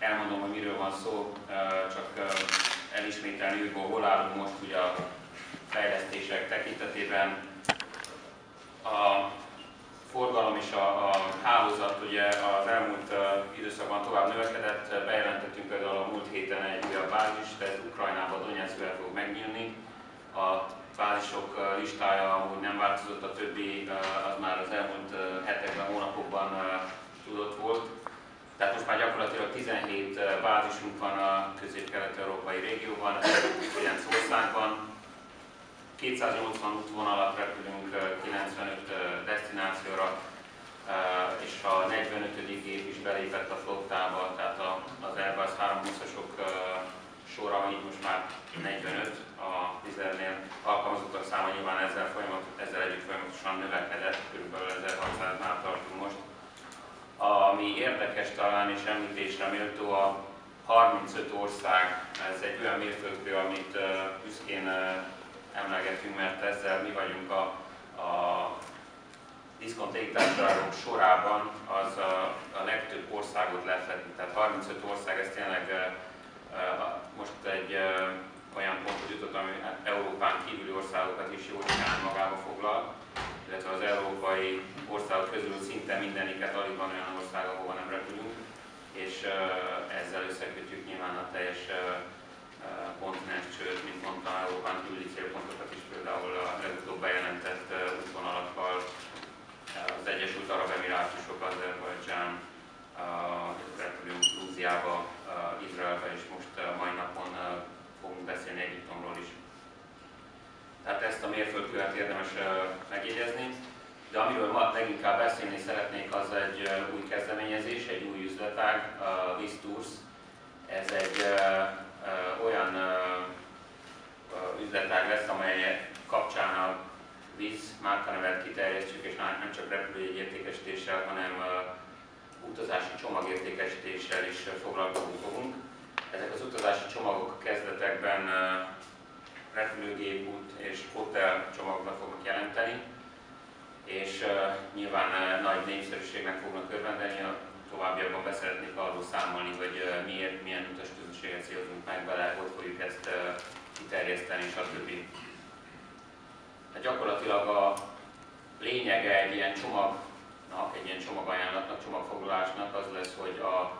elmondom, hogy miről van szó, csak elismételni, hogy hol állunk most ugye a fejlesztések tekintetében. A forgalom és a hálózat ugye az elmúlt időszakban tovább növekedett, bejelentettünk például a múlt héten egy újabb bázist, ez Ukrajnában, Donyeckben fog megnyílni. A bázisok listája amúgy nem változott, a többi az már az elmúlt hetekben, hónapokban tudott volt. Tehát most már gyakorlatilag 17 bázisunk van a közép-kelet-európai régióban, 9 országban. 280 útvonalat repülünk 95 desztinációra, és a 45. gép is belépett a flottába, tehát az Airbus 320-asok sora, így most már 45, a Wizzairnél alkalmazottak száma nyilván ezzel együtt folyamatosan növekedett, kb. 1600-nál tartunk most. Ami érdekes talán és említésre méltó, a 35 ország, ez egy olyan mérföldkő, amit büszkén emlegetünk, mert ezzel mi vagyunk a diszkont légitársaságok sorában az a legtöbb országot lefedi. Tehát 35 ország, ez tényleg most egy olyan pontot jutott, ami Európán kívüli országokat is jócskán magába foglal, illetve az európai országok közül szinte mindeniket, alig van olyan ország, ahova nem repülünk, és ezzel összekötjük nyilván a teljes kontinens, sőt, mint mondtam, Európán kívüli célpontokat is, például a legutóbb bejelentett útvonalakkal az Egyesült Arab Emirátusok, Azerbajdzsán, repülünk Grúziába, Izraelbe, és most mai napon fogunk beszélni Egyiptomról is. Tehát ezt a mérföldkövet érdemes megjegyezni, de amiről ma leginkább beszélni szeretnék, az egy új kezdeményezés, egy új üzletág, a Wizz Tours. Ez egy olyan üzletág lesz, amely kapcsán a Wizz márkanevet kiterjesztjük, és nem csak repülőjegyértékesítéssel, hanem utazási csomagértékesítéssel is foglalkozni fogunk. Ezek az utazási csomagok a kezdetekben repülőgépút és hotel csomagokra fognak jelenteni, és nyilván nagy népszerűségnek fognak örvendeni. A továbbiakban beszeretnék arról számolni, hogy miért, milyen utasközönséget célzunk meg vele, hogy fogjuk ezt kiterjeszteni, stb. Gyakorlatilag a lényege egy ilyen csomagnak, egy ilyen csomagajánlatnak, csomagfoglalásnak az lesz, hogy a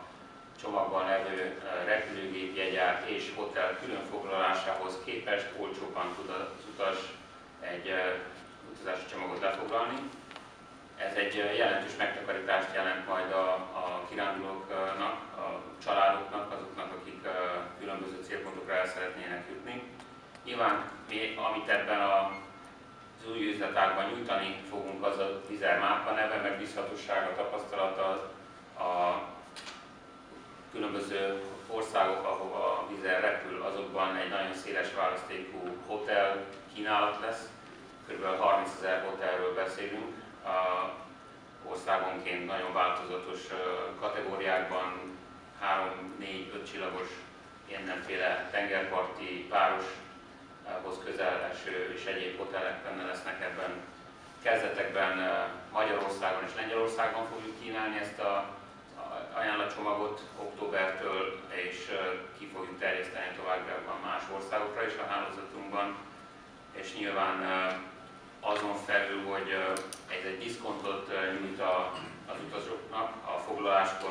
csomagban levő repülőgépjegyár és hotel különfoglalásához képest olcsóbban tud az utas egy utazási csomagot lefoglalni. Ez egy jelentős megtakarítást jelent majd a kirándulóknak, a családoknak, azoknak, akik különböző célpontokra el szeretnének jutni. Nyilván mi, amit ebben az új üzletágban nyújtani fogunk, az a Wizzair márka neve, megbízhatósága, tapasztalata, a különböző országok, ahova a Wizzair repül, azokban egy nagyon széles választékú hotel kínálat lesz. Kb. 30 000 hotelről beszélünk, országonként nagyon változatos kategóriákban, 3-4-5 csillagos mindenféle tengerparti, városhoz közel eső és egyéb hotelek benne lesznek ebben. Kezdetekben Magyarországon és Lengyelországban fogjuk kínálni ezt a ajánlatcsomagot októbertől, és ki fogjuk terjeszteni továbbiakban más országokra is a hálózatunkban, és nyilván azon felül, hogy ez egy diszkontot nyújt az utazóknak, a foglaláskor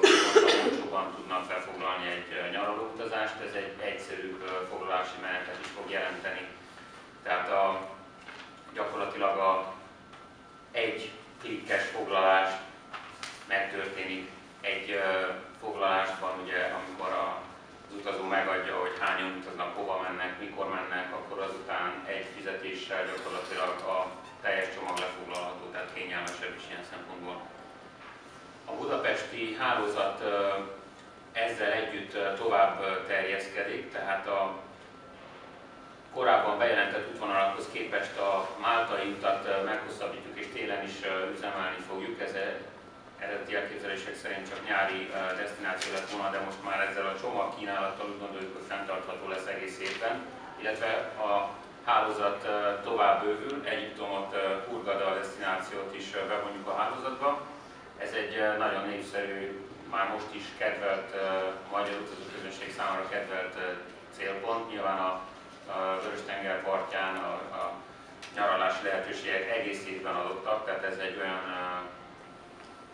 olcsóban tudnak felfoglalni egy nyaralóutazást, ez egy egyszerűbb foglalási menetet is fog jelenteni. Tehát gyakorlatilag egy klikkes foglalás megtörténik egy foglalásban, ugye, amikor az utazó megadja, hogy hányan utaznak, hova mennek, mikor mennek, akkor azután egy fizetéssel gyakorlatilag a teljes csomag lefoglalható, tehát kényelmesebb is ilyen szempontból. A budapesti hálózat ezzel együtt tovább terjeszkedik, tehát a korábban bejelentett útvonalakhoz képest a máltai utat meghosszabbítjuk és télen is üzemelni fogjuk. Ez eredeti elképzelések szerint csak nyári desztináció lett volna, de most már ezzel a csomagkínálattal úgy gondoljuk, hogy fenntartható lesz egész évben, illetve a hálózat tovább bővül, Egyiptomot, Hurghada desztinációt is bevonjuk a hálózatba. Ez egy nagyon népszerű már most is kedvelt, magyar utazóközönség számára kedvelt célpont. Nyilván a Vörös-tenger partján a nyaralási lehetőségek egész évben adottak, tehát ez egy olyan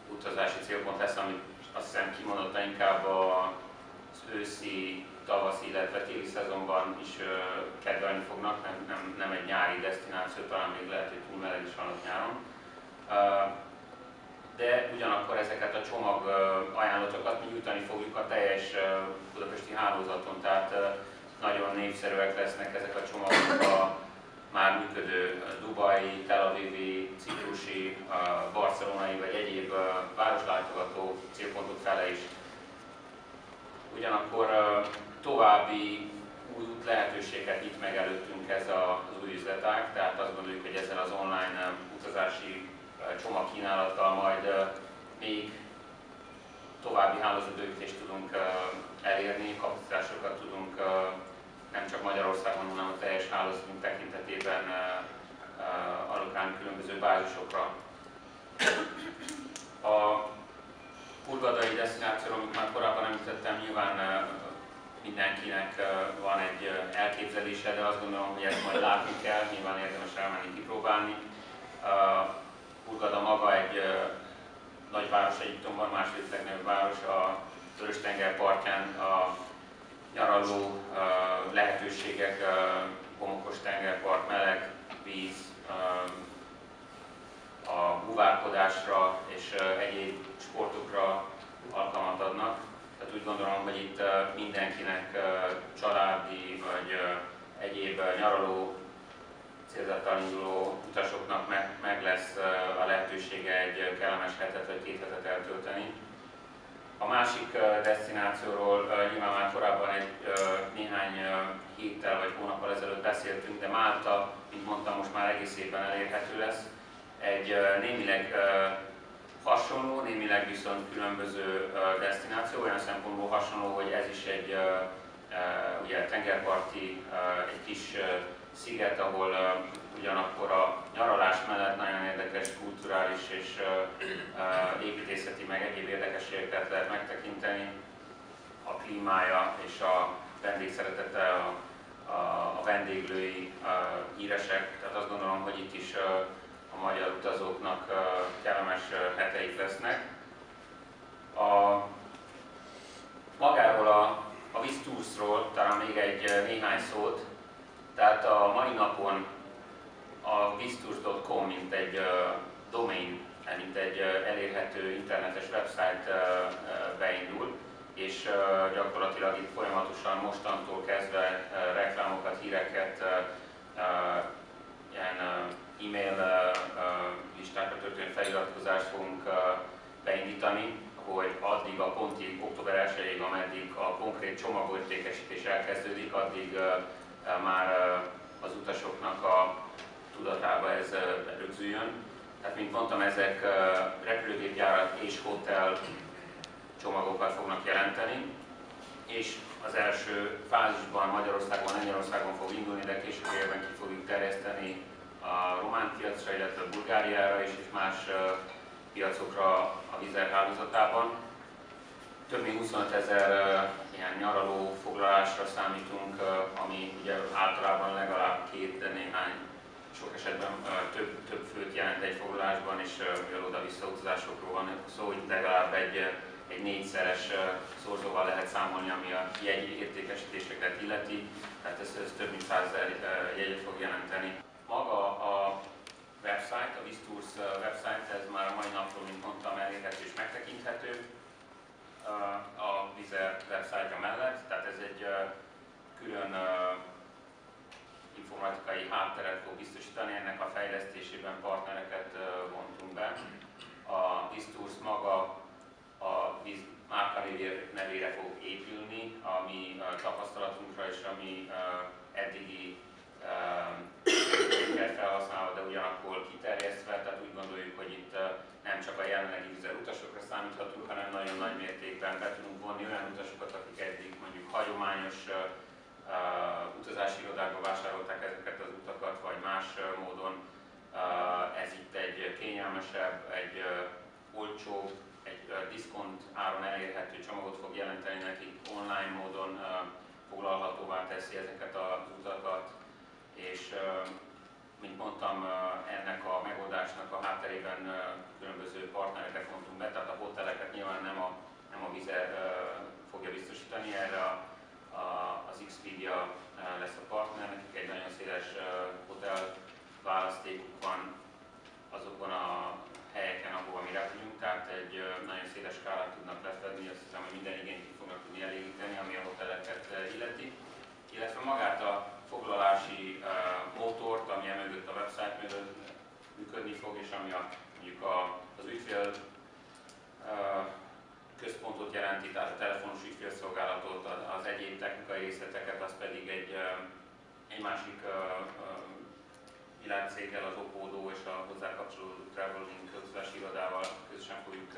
utazási célpont lesz, amit azt hiszem kimondottan inkább az őszi, tavaszi, illetve téli szezonban is kedvelni fognak, nem egy nyári desztináció, talán még lehet, hogy túl meleg is van ott nyáron. De ugyanakkor ezeket a csomag ajánlatokat mi nyújtani fogjuk a teljes budapesti hálózaton, tehát nagyon népszerűek lesznek ezek a csomagok a már működő dubai, Tel Avivi, ciprusi, barcelonai vagy egyéb városlátogató célpontok fele is. Ugyanakkor további új lehetőséget nyit meg előttünk ez az új üzletág, tehát azt gondoljuk, hogy ezzel az online utazási csomagkínálattal majd még további hálózatbővítést tudunk elérni, kapacitásokat tudunk nem csak Magyarországon, hanem a teljes hálózatunk tekintetében allokálni különböző bázisokra. A hurgadai desztinációról, amit már korábban említettem, nyilván mindenkinek van egy elképzelése, de azt gondolom, hogy ezt majd látni kell, nyilván érdemes elmenni kipróbálni. Hurgada maga egy nagyváros Egyiptomban, második legnagyobb város a Vörös-tenger partján. A nyaraló lehetőségek, homokos tengerpart, meleg víz, a búvárkodásra és egyéb sportokra alkalmat adnak. Tehát úgy gondolom, hogy itt mindenkinek, családi vagy egyéb nyaraló célzattal induló utasoknak meg lesz a lehetősége egy kellemes hetet vagy 2 hetet eltölteni. A másik desztinációról nyilván már korábban néhány héttel vagy hónappal ezelőtt beszéltünk, de Málta, mint mondtam, most már egész évben elérhető lesz. Egy némileg hasonló, némileg viszont különböző desztináció, olyan szempontból hasonló, hogy ez is egy ugye, tengerparti, egy kis sziget, ahol ugyanakkor a nyaralás mellett nagyon érdekes kulturális és építészeti meg egyéb érdekességeket lehet megtekinteni. A klímája és a vendégszeretete, a vendéglői híresek, tehát azt gondolom, hogy itt is a magyar utazóknak kellemes heteik lesznek. Magáról a Viz Toursról talán még néhány szót. Tehát a mai napon a viztours.com mint egy domain, mint egy elérhető internetes website beindul, és gyakorlatilag itt folyamatosan mostantól kezdve reklámokat, híreket, ilyen e-mail listákra történő feliratkozást fogunk beindítani, hogy addig a pontig, október 1-ig, ameddig a konkrét csomagértékesítés elkezdődik, addig már az utasoknak a tudatába ez rögzüljön. Tehát, mint mondtam, ezek repülőgépjárat és hotel csomagokat fognak jelenteni, és az első fázisban Magyarországon fog indulni, de későbbiekben ki fogjuk terjeszteni a román piacra, illetve Bulgáriára is, és más piacokra a Wizz Air hálózatában. Több mint 25 000 ilyen nyaraló foglalásra számítunk, ami ugye általában legalább 2, de néhány sok esetben több főt jelent egy foglalásban, és oda-vissza utazásokról van szó, hogy legalább egy 4-szeres szorzóval lehet számolni, ami a jegyértékesítéseket illeti, tehát ez több mint 100 000 jegyet fog jelenteni. Maga a website, a Viz Tours website, ez már a mai napról, mint mondtam, elérhető és megtekinthető a Wizz Air website-ja mellett, tehát ez egy külön informatikai hátteret fog biztosítani, ennek a fejlesztésében partnereket vontunk be. A Viz Tours maga a Wizz márka nevére fog épülni, ami tapasztalatunkra és ami eddigi felhasználva, de ugyanakkor kiterjesztve, tehát úgy gondoljuk, hogy itt nem csak a jelenlegi Wizz Air utasokra számíthatunk, hanem nagyon nagy mértékben be tudunk vonni olyan utasokat, akik eddig mondjuk hagyományos utazási irodákba vásárolták ezeket az utakat, vagy más módon. Ez itt egy kényelmesebb, egy olcsóbb, egy diszkont áron elérhető csomagot fog jelenteni nekik, online módon foglalhatóvá teszi ezeket az utakat, és mint mondtam, ennek a megoldásnak a hátterében különböző partnereket vontunk be, tehát a hoteleket nyilván nem a Wizz fogja biztosítani, erre az Expedia lesz a partner, nekik egy nagyon széles hotel választékuk van azokon a helyeken, ahova mi repülünk, tehát egy nagyon széles skálát tudnak lefedni, azt hiszem, hogy minden igényt fognak tudni elégíteni, ami a hoteleket illeti. Illetve magát a foglalási motort, ami emögött a website mögött működni fog, és ami mondjuk az ügyfél központot jelenti, tehát a telefonos ügyfélszolgálatot, az egyéb technikai részleteket, az pedig egy másik világcéggel, az Opodo és a hozzá kapcsolódó Traveling közös irodával közösen fogjuk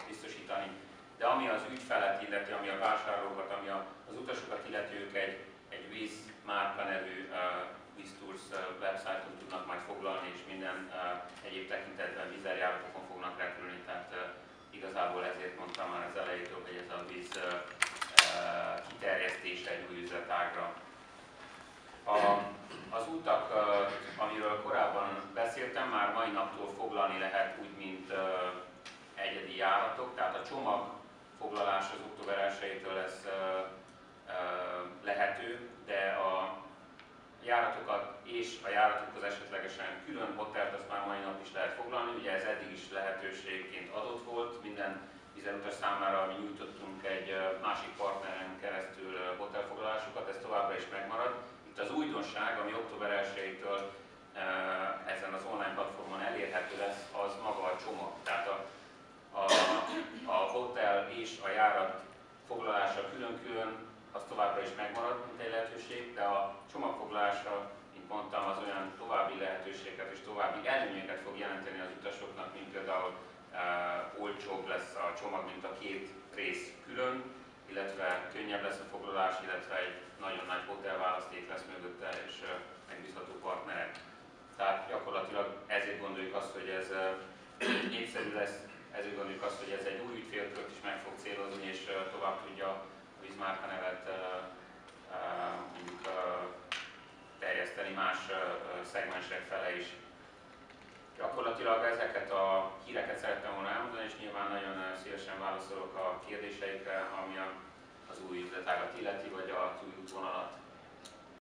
biztosítani. De ami az ügyfelet illeti, ami a vásárlókat, ami az utasokat illeti, ők egy Wizz márka nevű Wizz Tours website-on tudnak majd foglalni, és minden egyéb tekintetben Wizz Air járatokon fognak repülni, tehát igazából ezért mondtam már az elejétől, hogy ez a Wizz kiterjesztése egy új üzletágra. Az utak, amiről korábban beszéltem, már mai naptól foglalni lehet úgy, mint egyedi járatok, tehát a csomagfoglalás az október 1-től lesz lehető, de a járatokat és a járatokhoz esetlegesen külön hotelt azt már mai nap is lehet foglalni, ugye ez eddig is lehetőségként adott volt, minden vizerutas számára mi nyújtottunk egy másik partneren keresztül hotelfoglalásokat, ez továbbra is megmarad. Itt az újdonság, ami október 1-től ezen az online platformon elérhető lesz, az maga a csomag. Tehát a hotel és a járat foglalása külön-külön, az továbbra is megmarad, mint egy lehetőség, de a csomagfoglalása, mint mondtam, az olyan további lehetőségeket és további előnyöket fog jelenteni az utasoknak, mint például olcsóbb lesz a csomag, mint a két rész külön, illetve könnyebb lesz a foglalás, illetve egy nagyon nagy hotelválaszték lesz mögötte, és megbízható partnerek. Tehát gyakorlatilag ezért gondoljuk azt, hogy ez népszerű lesz, ezért gondoljuk azt, hogy ez egy új ügyfélkört is meg fog célozni, és tovább tudja a Wizz márka nevet mondjuk terjeszteni más szegmensek fele is. Gyakorlatilag ezeket a híreket szerettem volna elmondani, és nyilván nagyon szívesen válaszolok a kérdéseikre, ami az új üzletágat illeti, vagy az új útvonalat.